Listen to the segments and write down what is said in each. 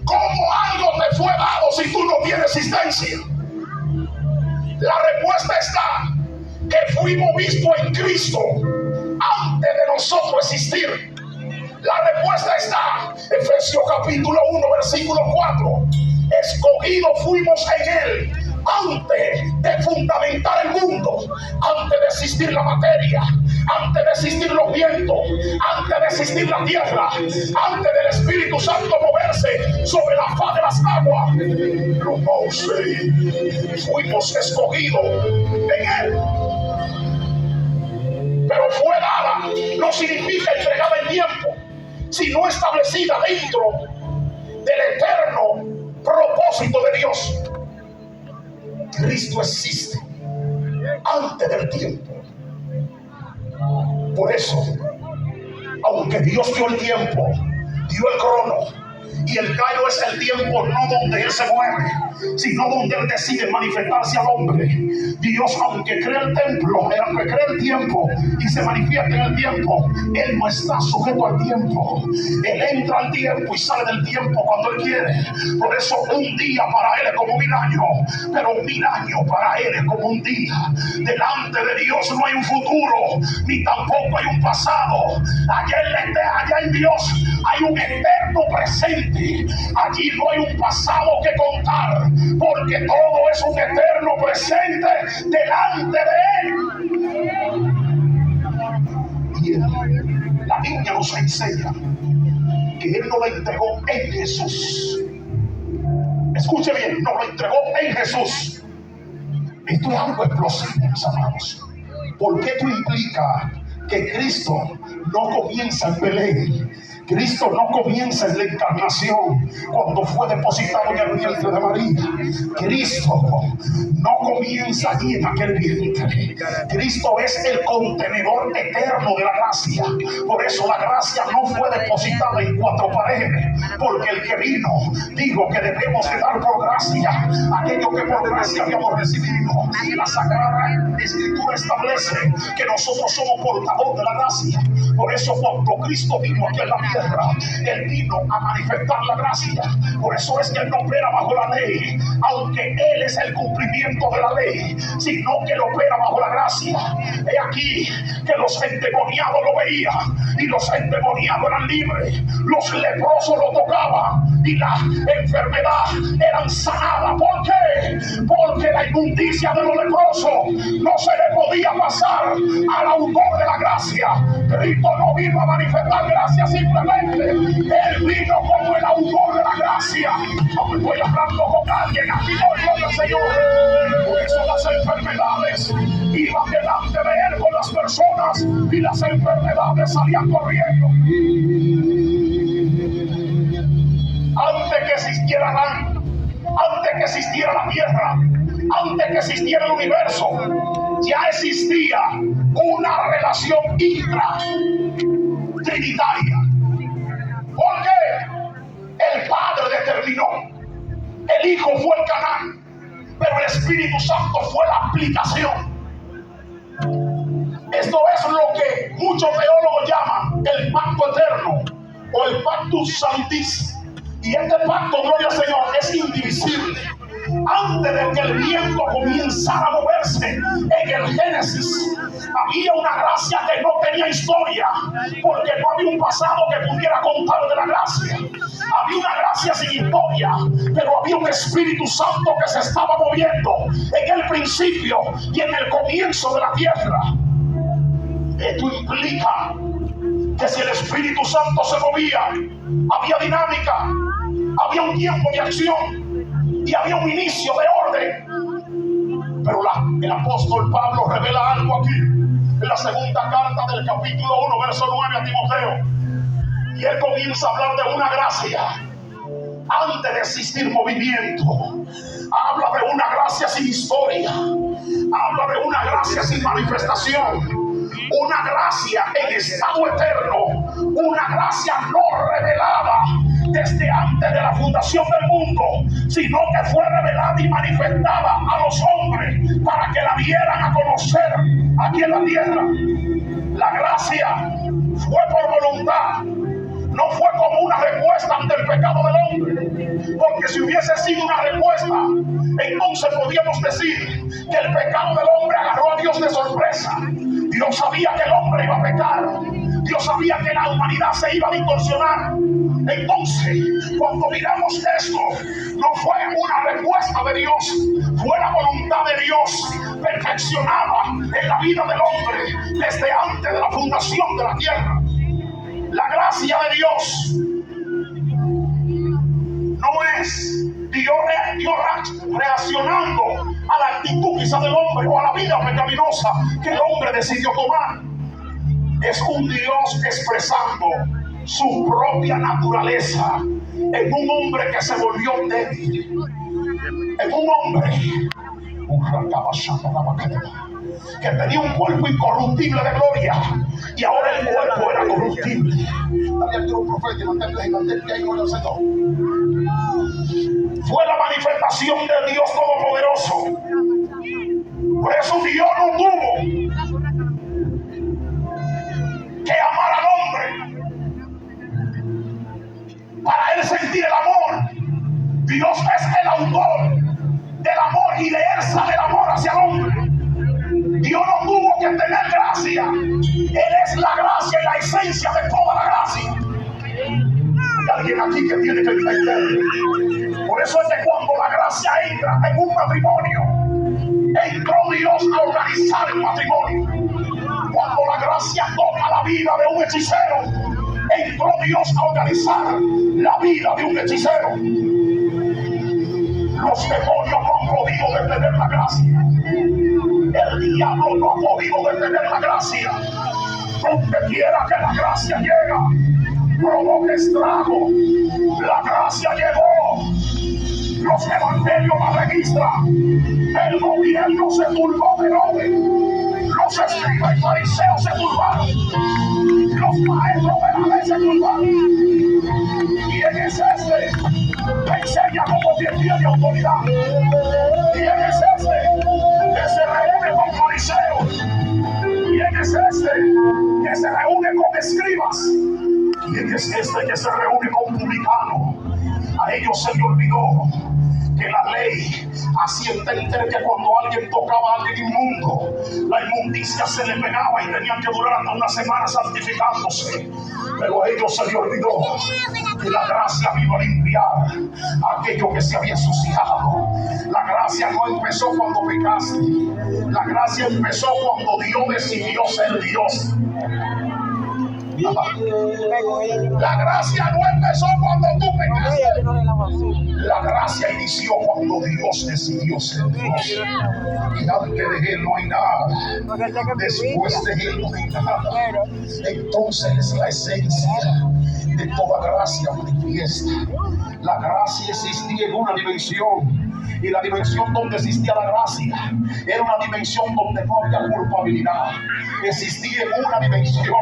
¿Cómo algo te fue dado si tú no tienes existencia? La respuesta está que fuimos vistos en Cristo antes de nosotros existir. La respuesta está en Efesios capítulo 1 versículo 4. Escogidos fuimos en Él antes de fundamentar el mundo, antes de existir la materia, antes de existir los vientos, antes de existir la tierra, antes del Espíritu Santo moverse sobre la faz de las aguas. Fuimos escogidos en Él. Pero fue dada no significa entregada en tiempo, sino establecida dentro del eterno propósito de Dios. Cristo existe antes del tiempo. Por eso, aunque Dios dio el tiempo, dio el crono, y el Cairo es el tiempo no donde Él se mueve, sino donde Él decide manifestarse al hombre. Dios, aunque crea el templo, aunque crea el tiempo y se manifiesta en el tiempo, Él no está sujeto al tiempo. Él entra al tiempo y sale del tiempo cuando Él quiere. Por eso un día para Él es como 1000 años, pero 1000 años para Él es como un día. Delante de Dios no hay un futuro, ni tampoco hay un pasado. Allá en Dios hay un eterno presente. Allí no hay un pasado que contar, porque todo es un eterno presente delante de Él. Y la Biblia nos enseña que Él no la entregó en Jesús. Escuche bien, no lo entregó en Jesús. Esto es algo explosivo, mis amados, porque esto implica que Cristo no comienza en Belén. Cristo no comienza en la encarnación cuando fue depositado en el vientre de María. Cristo no comienza allí en aquel vientre. Cristo es el contenedor eterno de la gracia. Por eso la gracia no fue depositada en 4 paredes, porque el que vino dijo que debemos de dar por gracia aquello que por gracia habíamos recibido. La Sagrada Escritura establece que nosotros somos portadores de la gracia. Por eso cuando Cristo vino aquí en la tierra, Él vino a manifestar la gracia. Por eso es que Él no opera bajo la ley, aunque Él es el cumplimiento de la ley, sino que Él opera bajo la gracia. He aquí que los endemoniados lo veían y los endemoniados eran libres. Los leprosos lo tocaban y la enfermedad eran sanadas. ¿Por qué? Porque la inmundicia de los leprosos no se le podía pasar al autor de la gracia. Cristo no vino a manifestar gracia simplemente. Él vino como el autor de la gracia. No me estoy hablando con alguien aquí, gloria al Señor. Por eso las enfermedades iban delante de Él con las personas y las enfermedades salían corriendo. Antes que existiera Adán, antes que existiera la tierra, antes que existiera el universo, ya existía una relación trinitaria. ¿Por qué? El Padre determinó, el Hijo fue el canal, pero el Espíritu Santo fue la aplicación. Esto es lo que muchos teólogos llaman el pacto eterno o el pactus sanctis. Y este pacto, gloria al Señor, es indivisible. Antes de que el viento comenzara a moverse en el Génesis, había una gracia que no tenía historia, porque no había un pasado que pudiera contar de la gracia. Había una gracia sin historia, pero había un Espíritu Santo que se estaba moviendo en el principio y en el comienzo de la tierra. Esto implica que si el Espíritu Santo se movía, había dinámica, había un tiempo de acción y había un inicio de orden. Pero el apóstol Pablo revela algo aquí en la segunda carta del capítulo 1 verso 9 a Timoteo, y él comienza a hablar de una gracia antes de existir movimiento. Habla de una gracia sin historia, habla de una gracia sin manifestación, una gracia en estado eterno, una gracia no revelada desde antes de la fundación del mundo, sino que fue revelada y manifestada a los hombres para que la dieran a conocer aquí en la tierra. La gracia fue por voluntad, no fue como una respuesta ante el pecado del hombre. Porque si hubiese sido una respuesta, entonces podríamos decir que el pecado del hombre agarró a Dios de sorpresa. Dios sabía que el hombre iba a pecar. Dios sabía que la humanidad se iba a distorsionar. Entonces, cuando miramos esto, no fue una respuesta de Dios, fue la voluntad de Dios perfeccionada en la vida del hombre desde antes de la fundación de la tierra. La gracia de Dios no es Dios reaccionando a la actitud quizá del hombre o a la vida pecaminosa que el hombre decidió tomar. Es un Dios expresando su propia naturaleza en un hombre que se volvió débil, en un hombre que tenía un cuerpo incorruptible de gloria y ahora el cuerpo era corruptible. También tuvo un profeta y mantente ahí con el Señor. Fue la manifestación del Dios Todopoderoso. Por eso Dios no tuvo que amar al hombre para él sentir el amor. Dios es el autor del amor y de él sale el amor hacia el hombre. Dios no tuvo que tener gracia. Él es la gracia y la esencia de toda la gracia. Hay alguien aquí que tiene que entender. Por eso es que cuando la gracia entra en un matrimonio, entró Dios a organizar el matrimonio. Cuando la gracia toca la vida de un hechicero, entró Dios a organizar la vida de un hechicero. Los demonios no han podido detener la gracia. El diablo no ha podido detener la gracia. Donde quiera que la gracia llega, provoca estrago. La gracia llegó. Los evangelios la registran. El gobierno se turbó de orden. Los escribas y fariseos se turbaron. Los maestros de la ley se turbaron. ¿Quién es este? Que enseña como quien tiene autoridad. ¿Quién es este? Que se reúne con fariseos. ¿Quién es este? Que se reúne con escribas. ¿Quién es este que se reúne con publicanos? A ellos se le olvidó que la ley hacía entender que cuando alguien tocaba a alguien inmundo, la inmundicia se le pegaba y tenían que durar hasta una semana santificándose. Pero a ellos se les olvidó que la gracia vino a limpiar aquello que se había ensuciado. La gracia no empezó cuando pecaste. La gracia empezó cuando Dios decidió ser Dios. La gracia no empezó cuando tú pecaste. La gracia inició cuando Dios decidió ser Dios. Y antes de Él no hay nada. Después de Él no hay nada. Entonces es la esencia de toda gracia manifiesta. La gracia existía en una dimensión. Y la dimensión donde existía la gracia era una dimensión donde no había culpabilidad. Existía en una dimensión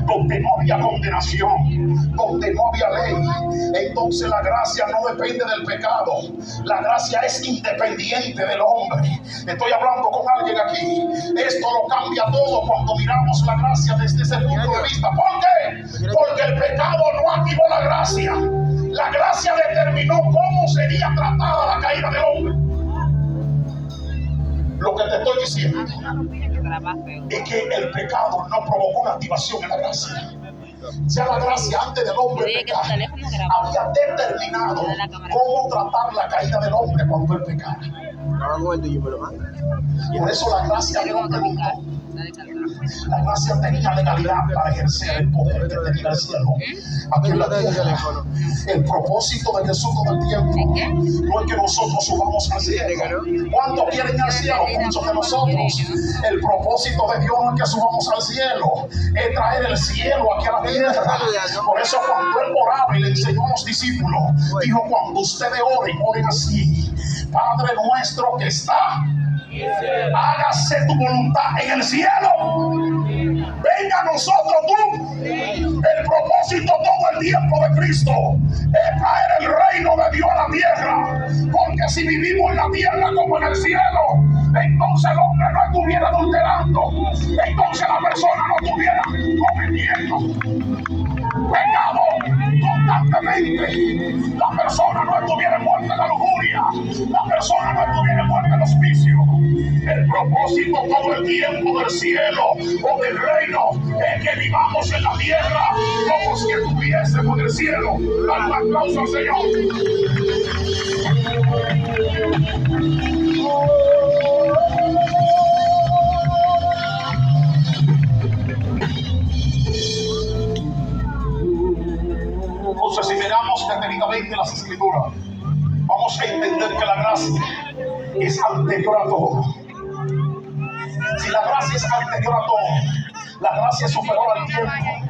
donde no había condenación, donde no había ley. Entonces la gracia no depende del pecado. La gracia es independiente del hombre. Estoy hablando con alguien aquí. Esto lo cambia todo cuando miramos la gracia desde ese punto de vista. ¿Por qué? Porque el pecado no activó la gracia. La gracia determinó cómo sería tratada la caída del hombre. Lo que te estoy diciendo es que el pecado no provocó una activación en la gracia. Ya la gracia antes del hombre pecar había determinado cómo tratar la caída del hombre cuando él pecara. Por eso la gracia no preguntó. La gracia tenía legalidad para ejercer el poder que tenía el cielo aquí en la tierra. El propósito de Jesús todo el tiempo no es que nosotros subamos al cielo. ¿Cuántos quieren ir al cielo? Muchos de nosotros. El propósito de Dios no es que subamos al cielo, es traer el cielo aquí a la tierra. Por eso cuando Él oraba y le enseñó a los discípulos, dijo: cuando ustedes oren, oren así: Padre nuestro que está, hágase tu voluntad en el cielo. Venga a nosotros tú. El propósito todo el tiempo de Cristo es traer el reino de Dios a la tierra. Porque si vivimos en la tierra como en el cielo, entonces el hombre no estuviera adulterando. Entonces la persona no estuviera cometiendo pecado constantemente. eternamente, la persona no estuviera muerta en la lujuria, la persona no estuviera muerta en los vicios. El propósito todo el tiempo del cielo o del reino es que vivamos en la tierra como si estuviésemos en el cielo. Dale un aplauso al Señor. Entonces, si miramos detenidamente las escrituras, vamos a entender que la gracia es anterior a todo. Si la gracia es anterior a todo, la gracia es superior al tiempo.